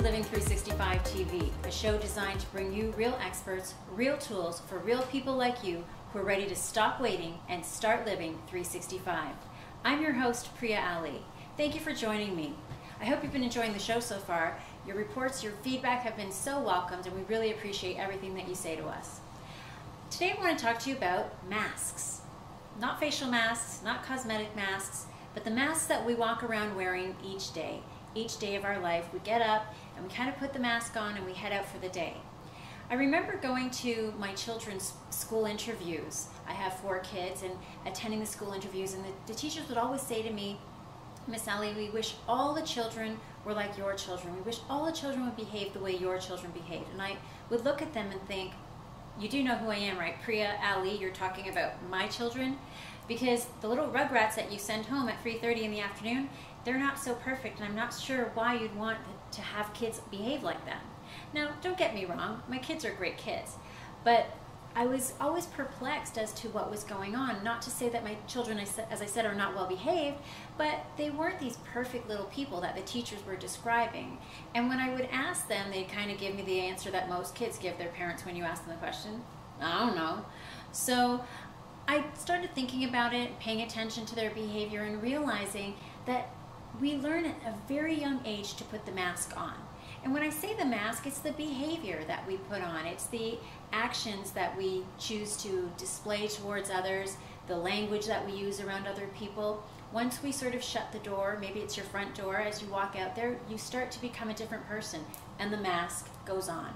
Living 365 TV, a show designed to bring you real experts, real tools for real people like you who are ready to stop waiting and start living 365. I'm your host, Priya Ali. Thank you for joining me. I hope you've been enjoying the show so far. Your reports, your feedback have been so welcomed, and we really appreciate everything that you say to us. Today I want to talk to you about masks. Not facial masks, not cosmetic masks, but the masks that we walk around wearing each day. Each day of our life, we get up and we kind of put the mask on and we head out for the day. I remember going to my children's school interviews. I have 4 kids, and attending the school interviews, and the teachers would always say to me, "Miss Ali, we wish all the children were like your children. We wish all the children would behave the way your children behaved." And I would look at them and think, you do know who I am, right? Priya Ali, you're talking about my children? Because the little rugrats that you send home at 3:30 in the afternoon, they're not so perfect, and I'm not sure why you'd want to have kids behave like that. Now, don't get me wrong, my kids are great kids, but I was always perplexed as to what was going on. Not to say that my children, as I said, are not well behaved, but they weren't these perfect little people that the teachers were describing. And when I would ask them, they'd kind of give me the answer that most kids give their parents when you ask them the question: "I don't know." So I started thinking about it, paying attention to their behavior, and realizing that we learn at a very young age to put the mask on. And when I say the mask, it's the behavior that we put on. It's the actions that we choose to display towards others, the language that we use around other people. Once we sort of shut the door, maybe it's your front door, as you walk out there, you start to become a different person, and the mask goes on.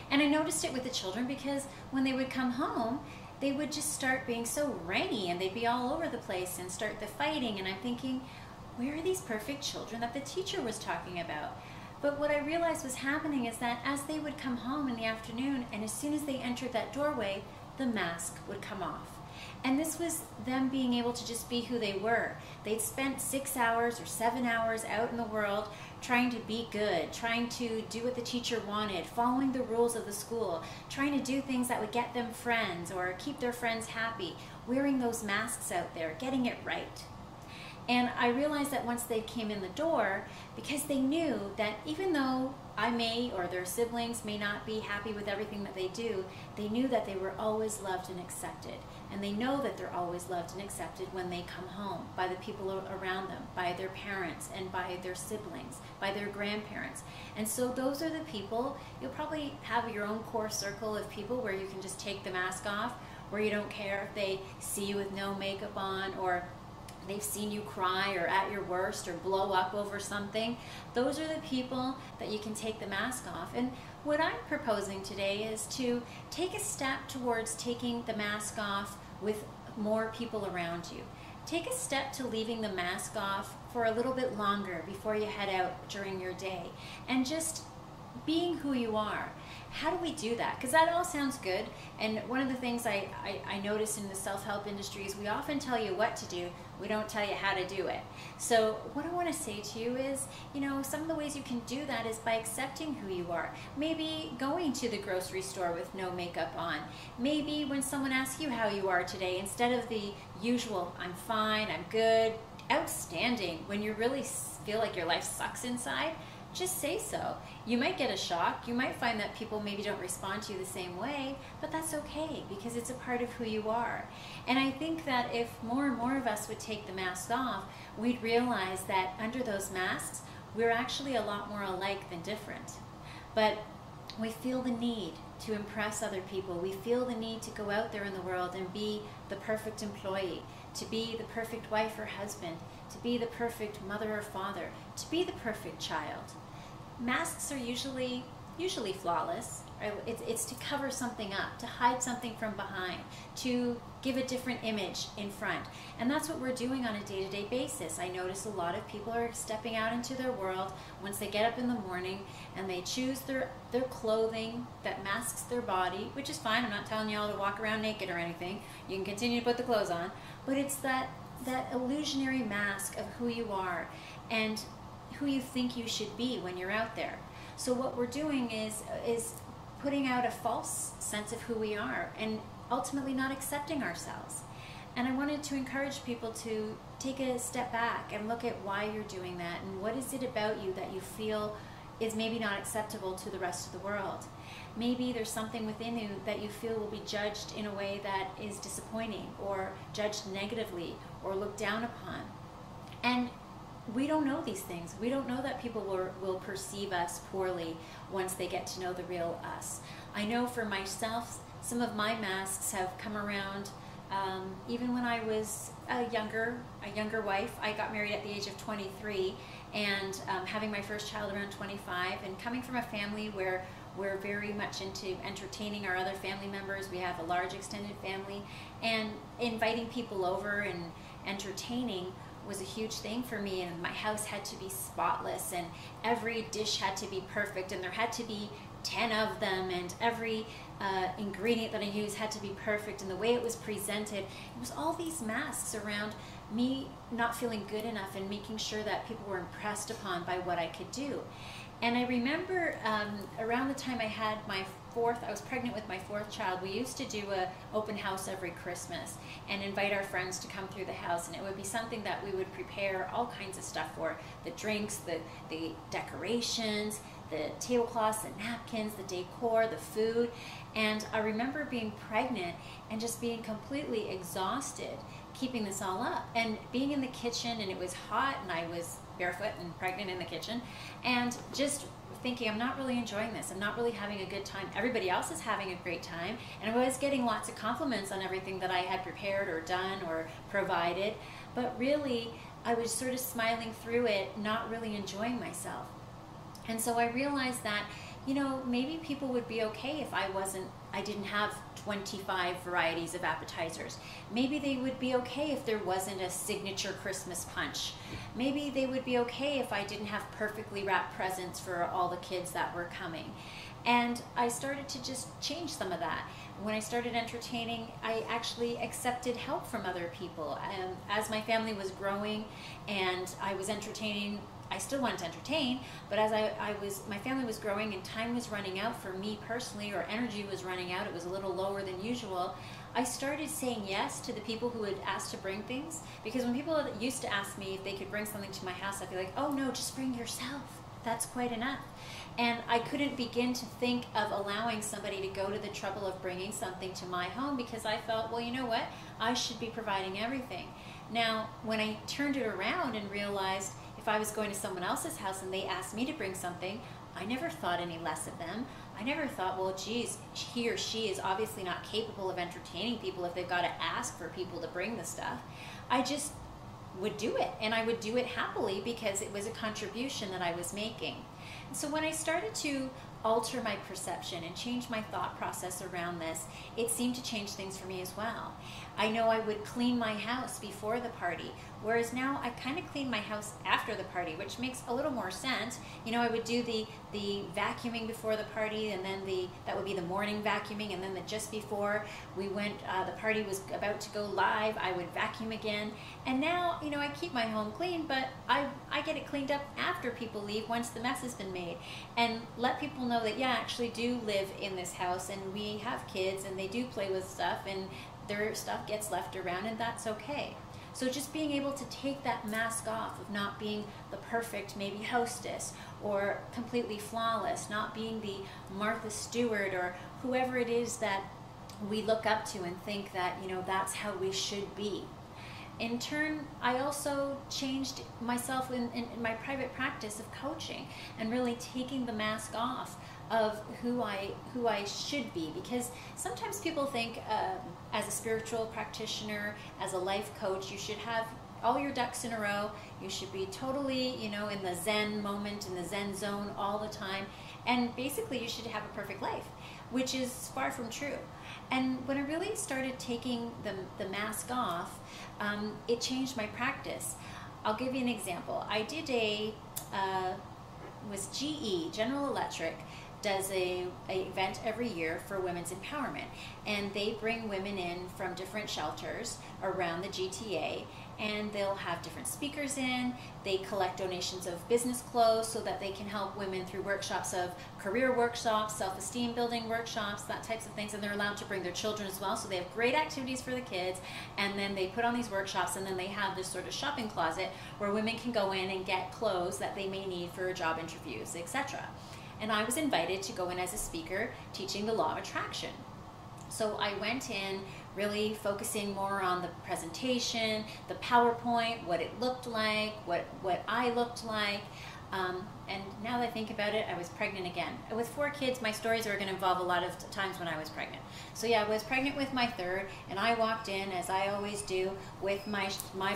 And I noticed it with the children because when they would come home, they would just start being so rangy, and they'd be all over the place and start the fighting. And I'm thinking, where are these perfect children that the teacher was talking about? But what I realized was happening is that as they would come home in the afternoon, and as soon as they entered that doorway, the mask would come off. And this was them being able to just be who they were. They'd spent 6 hours or 7 hours out in the world trying to be good, trying to do what the teacher wanted, following the rules of the school, trying to do things that would get them friends or keep their friends happy, wearing those masks out there, getting it right. And I realized that once they came in the door, because they knew that even though I may, or their siblings may not be happy with everything that they do, they knew that they were always loved and accepted. And they know that they're always loved and accepted when they come home, by the people around them, by their parents, and by their siblings, by their grandparents. And so those are the people, you'll probably have your own core circle of people where you can just take the mask off, where you don't care if they see you with no makeup on, or they've seen you cry or at your worst or blow up over something. Those are the people that you can take the mask off. And what I'm proposing today is to take a step towards taking the mask off with more people around you. Take a step to leaving the mask off for a little bit longer before you head out during your day, and just being who you are. How do we do that? Because that all sounds good, and one of the things I notice in the self-help industry is we often tell you what to do, we don't tell you how to do it. So what I want to say to you is, some of the ways you can do that is by accepting who you are. Maybe going to the grocery store with no makeup on. Maybe when someone asks you how you are today, instead of the usual, "I'm fine, I'm good, outstanding," when you really feel like your life sucks inside, just say so. You might get a shock. You might find that people maybe don't respond to you the same way, but that's okay, because it's a part of who you are. And I think that if more and more of us would take the mask off, we'd realize that under those masks, we're actually a lot more alike than different. But we feel the need to impress other people. We feel the need to go out there in the world and be the perfect employee, to be the perfect wife or husband, to be the perfect mother or father, to be the perfect child. Masks are usually flawless. It's to cover something up, to hide something from behind, to give a different image in front. And that's what we're doing on a day-to-day basis. I notice a lot of people are stepping out into their world once they get up in the morning, and they choose their clothing that masks their body, which is fine. I'm not telling you all to walk around naked or anything. You can continue to put the clothes on. But it's that illusionary mask of who you are and who you think you should be when you're out there. So what we're doing is putting out a false sense of who we are, and ultimately not accepting ourselves. And I wanted to encourage people to take a step back and look at why you're doing that, and what is it about you that you feel is maybe not acceptable to the rest of the world. Maybe there's something within you that you feel will be judged in a way that is disappointing, or judged negatively, or looked down upon. And we don't know these things. We don't know that people will perceive us poorly once they get to know the real us. I know for myself, some of my masks have come around even when I was a younger wife. I got married at the age of 23, and having my first child around 25, and coming from a family where we're very much into entertaining our other family members. We have a large extended family, and inviting people over and entertaining was a huge thing for me. And my house had to be spotless, and every dish had to be perfect, and there had to be 10 of them, and every ingredient that I used had to be perfect, and the way it was presented. It was all these masks around me not feeling good enough and making sure that people were impressed upon by what I could do. And I remember around the time I had I was pregnant with my 4th child, we used to do an open house every Christmas and invite our friends to come through the house, and it would be something that we would prepare all kinds of stuff for: the drinks, the decorations, the tablecloths, the napkins, the decor, the food. And I remember being pregnant and just being completely exhausted keeping this all up, and being in the kitchen, and it was hot, and I was barefoot and pregnant in the kitchen, and just thinking, I'm not really enjoying this. I'm not really having a good time. Everybody else is having a great time, and I was getting lots of compliments on everything that I had prepared or done or provided, but really I was sort of smiling through it, not really enjoying myself. And so I realized that, you know, maybe people would be okay if I didn't have 25 varieties of appetizers. Maybe they would be okay if there wasn't a signature Christmas punch. Maybe they would be okay if I didn't have perfectly wrapped presents for all the kids that were coming. And I started to just change some of that. When I started entertaining, I actually accepted help from other people. As my family was growing and I was entertaining, I still wanted to entertain, but as my family was growing and time was running out for me personally, or energy was running out, it was a little lower than usual, I started saying yes to the people who had asked to bring things. Because when people used to ask me if they could bring something to my house, I'd be like, oh no, just bring yourself. That's quite enough. And I couldn't begin to think of allowing somebody to go to the trouble of bringing something to my home, because I felt, well, you know what? I should be providing everything. Now, when I turned it around and realized if I was going to someone else's house and they asked me to bring something, I never thought any less of them. I never thought, well, geez, he or she is obviously not capable of entertaining people if they've got to ask for people to bring the stuff. I just would do it, and I would do it happily because it was a contribution that I was making. And so when I started to alter my perception and change my thought process around this, it seemed to change things for me as well. I know I would clean my house before the party, whereas now I kind of clean my house after the party, which makes a little more sense. You know, I would do the vacuuming before the party, and then that would be the morning vacuuming, and then just before we went, the party was about to go live, I would vacuum again. And now, you know, I keep my home clean, but I get it cleaned up after people leave, once the mess has been made, and let people know that, yeah, I actually do live in this house, and we have kids, and they do play with stuff, and their stuff gets left around, and that's okay. So just being able to take that mask off of not being the perfect maybe hostess, or completely flawless, not being the Martha Stewart or whoever it is that we look up to and think that, you know, that's how we should be. In turn, I also changed myself in my private practice of coaching, and really taking the mask off of who I should be. Because sometimes people think as a spiritual practitioner, as a life coach, you should have all your ducks in a row. You should be totally, you know, in the Zen moment, in the Zen zone all the time. And basically you should have a perfect life, which is far from true. And when I really started taking the mask off, it changed my practice. I'll give you an example. I did was GE, General Electric, does a event every year for women's empowerment, and they bring women in from different shelters around the GTA, and they'll have different speakers in. They collect donations of business clothes so that they can help women through workshops of career workshops, self-esteem building workshops, that types of things. And they're allowed to bring their children as well. So they have great activities for the kids. And then they put on these workshops, and then they have this sort of shopping closet where women can go in and get clothes that they may need for job interviews, etc. And I was invited to go in as a speaker teaching the law of attraction. So I went in really focusing more on the presentation, the PowerPoint, what it looked like, what I looked like. And now that I think about it, I was pregnant again. With 4 kids, my stories are going to involve a lot of times when I was pregnant. So yeah, I was pregnant with my 3rd, and I walked in, as I always do, with my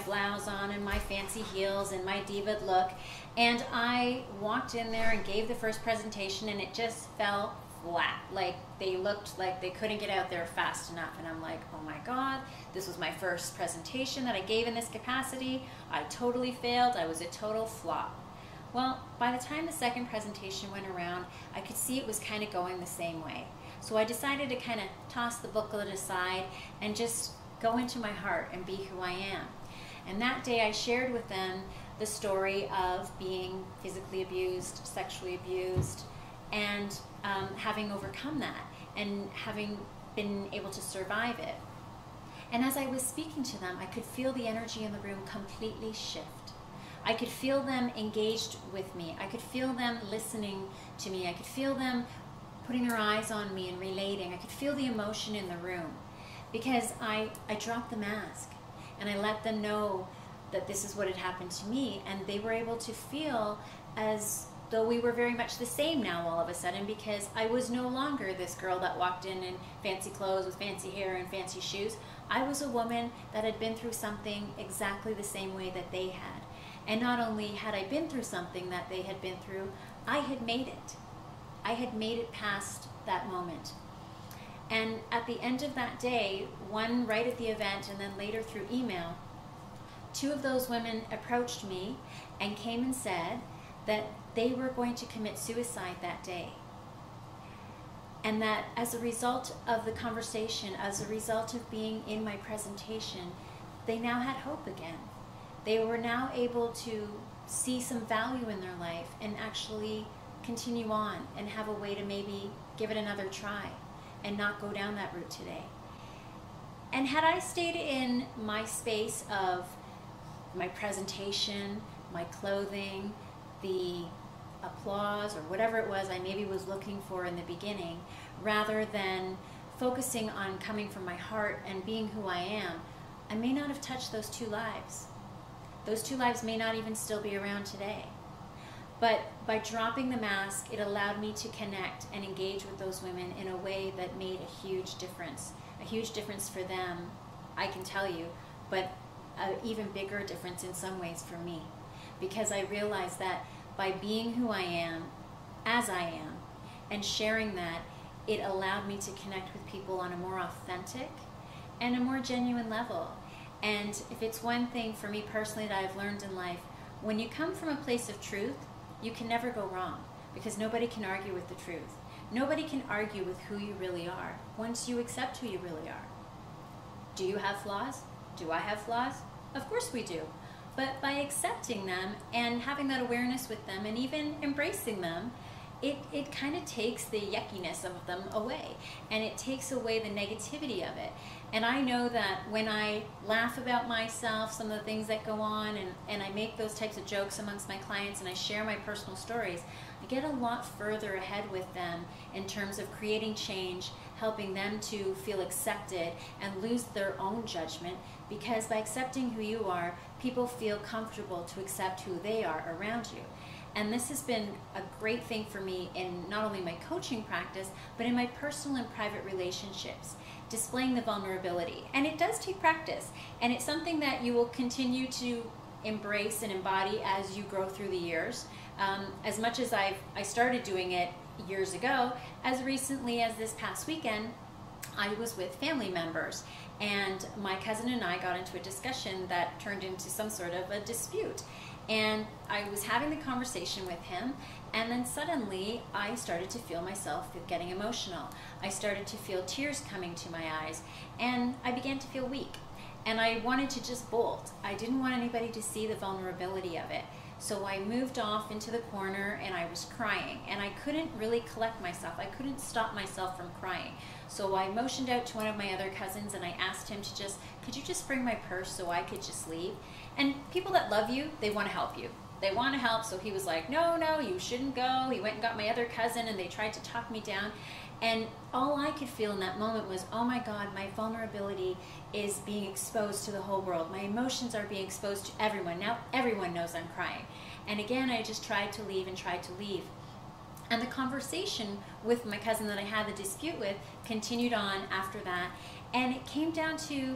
blouse on and my fancy heels and my diva look. And I walked in there and gave the first presentation, and it just fell flat. Like they looked like they couldn't get out there fast enough. And I'm like, oh my God, this was my first presentation that I gave in this capacity. I totally failed. I was a total flop. Well, by the time the second presentation went around, I could see it was kind of going the same way. So I decided to kind of toss the booklet aside and just go into my heart and be who I am. And that day I shared with them the story of being physically abused, sexually abused, and having overcome that and having been able to survive it. And as I was speaking to them, I could feel the energy in the room completely shift. I could feel them engaged with me. I could feel them listening to me. I could feel them putting their eyes on me and relating. I could feel the emotion in the room because I dropped the mask and I let them know that this is what had happened to me, and they were able to feel as though we were very much the same now all of a sudden, because I was no longer this girl that walked in fancy clothes with fancy hair and fancy shoes. I was a woman that had been through something exactly the same way that they had. And not only had I been through something that they had been through, I had made it. I had made it past that moment. And at the end of that day, one right at the event and then later through email, 2 of those women approached me and came and said that they were going to commit suicide that day. And that as a result of the conversation, as a result of being in my presentation, they now had hope again. They were now able to see some value in their life and actually continue on and have a way to maybe give it another try and not go down that route today. And had I stayed in my space of my presentation, my clothing, the applause or whatever it was I maybe was looking for in the beginning, rather than focusing on coming from my heart and being who I am, I may not have touched those 2 lives. Those 2 lives may not even still be around today. But by dropping the mask, it allowed me to connect and engage with those women in a way that made a huge difference for them, I can tell you, but an even bigger difference in some ways for me. Because I realized that by being who I am, as I am, and sharing that, it allowed me to connect with people on a more authentic and a more genuine level. And if it's one thing for me personally that I've learned in life, when you come from a place of truth, you can never go wrong, because nobody can argue with the truth. Nobody can argue with who you really are once you accept who you really are. Do you have flaws? Do I have flaws? Of course we do. But by accepting them and having that awareness with them and even embracing them, it kind of takes the yuckiness of them away, and it takes away the negativity of it. And I know that when I laugh about myself, some of the things that go on, and I make those types of jokes amongst my clients and I share my personal stories, I get a lot further ahead with them in terms of creating change, helping them to feel accepted and lose their own judgment, because by accepting who you are, people feel comfortable to accept who they are around you. And this has been a great thing for me in not only my coaching practice, but in my personal and private relationships, displaying the vulnerability. And it does take practice, and it's something that you will continue to embrace and embody as you grow through the years. As much as I started doing it years ago, as recently as this past weekend, I was with family members, and my cousin and I got into a discussion that turned into some sort of a dispute. And I was having the conversation with him, and then suddenly I started to feel myself getting emotional. I started to feel tears coming to my eyes, and I began to feel weak. And I wanted to just bolt. I didn't want anybody to see the vulnerability of it. So I moved off into the corner and I was crying, and I couldn't really collect myself. I couldn't stop myself from crying. So I motioned out to one of my other cousins and I asked him to could you just bring my purse so I could just leave? And people that love you, they want to help you. They want to help, so he was like, no, you shouldn't go. He went and got my other cousin and they tried to talk me down. And all I could feel in that moment was, oh my God, my vulnerability is being exposed to the whole world. My emotions are being exposed to everyone. Now everyone knows I'm crying. And again, I just tried to leave and tried to leave. And the conversation with my cousin that I had the dispute with continued on after that. And it came down to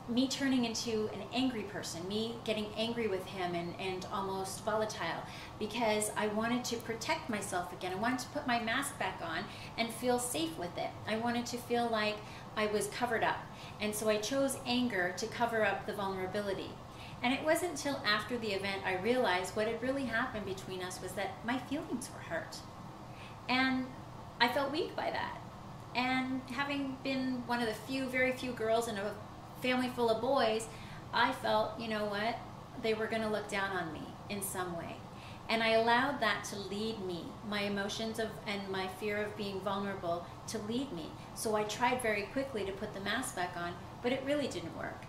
me turning into an angry person, me getting angry with him and almost volatile, because I wanted to protect myself again. I wanted to put my mask back on and feel safe with it. I wanted to feel like I was covered up. And so I chose anger to cover up the vulnerability. And it wasn't until after the event I realized what had really happened between us was that my feelings were hurt. And I felt weak by that. And having been one of the very few girls in a family full of boys, I felt, you know what, they were going to look down on me in some way. And I allowed that to lead me, my emotions and my fear of being vulnerable to lead me. So I tried very quickly to put the mask back on, but it really didn't work.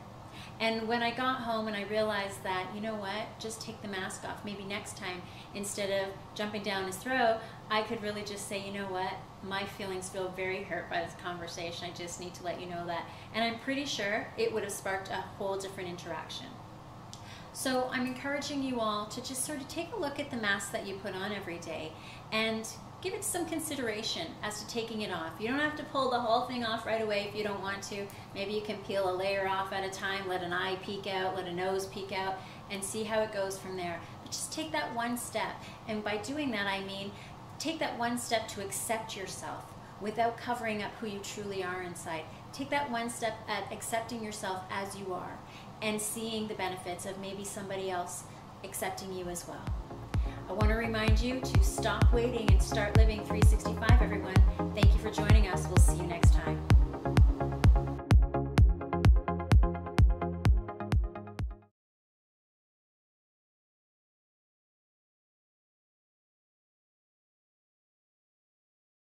And when I got home and I realized that, you know what, just take the mask off. Maybe next time, instead of jumping down his throat, I could really just say, you know what, my feelings feel very hurt by this conversation. I just need to let you know that. And I'm pretty sure it would have sparked a whole different interaction. So I'm encouraging you all to just sort of take a look at the mask that you put on every day and give it some consideration as to taking it off. You don't have to pull the whole thing off right away if you don't want to. Maybe you can peel a layer off at a time, let an eye peek out, let a nose peek out, and see how it goes from there. But just take that one step. And by doing that, I mean, take that one step to accept yourself without covering up who you truly are inside. Take that one step at accepting yourself as you are and seeing the benefits of maybe somebody else accepting you as well. I want to remind you to stop waiting and start living 365, everyone.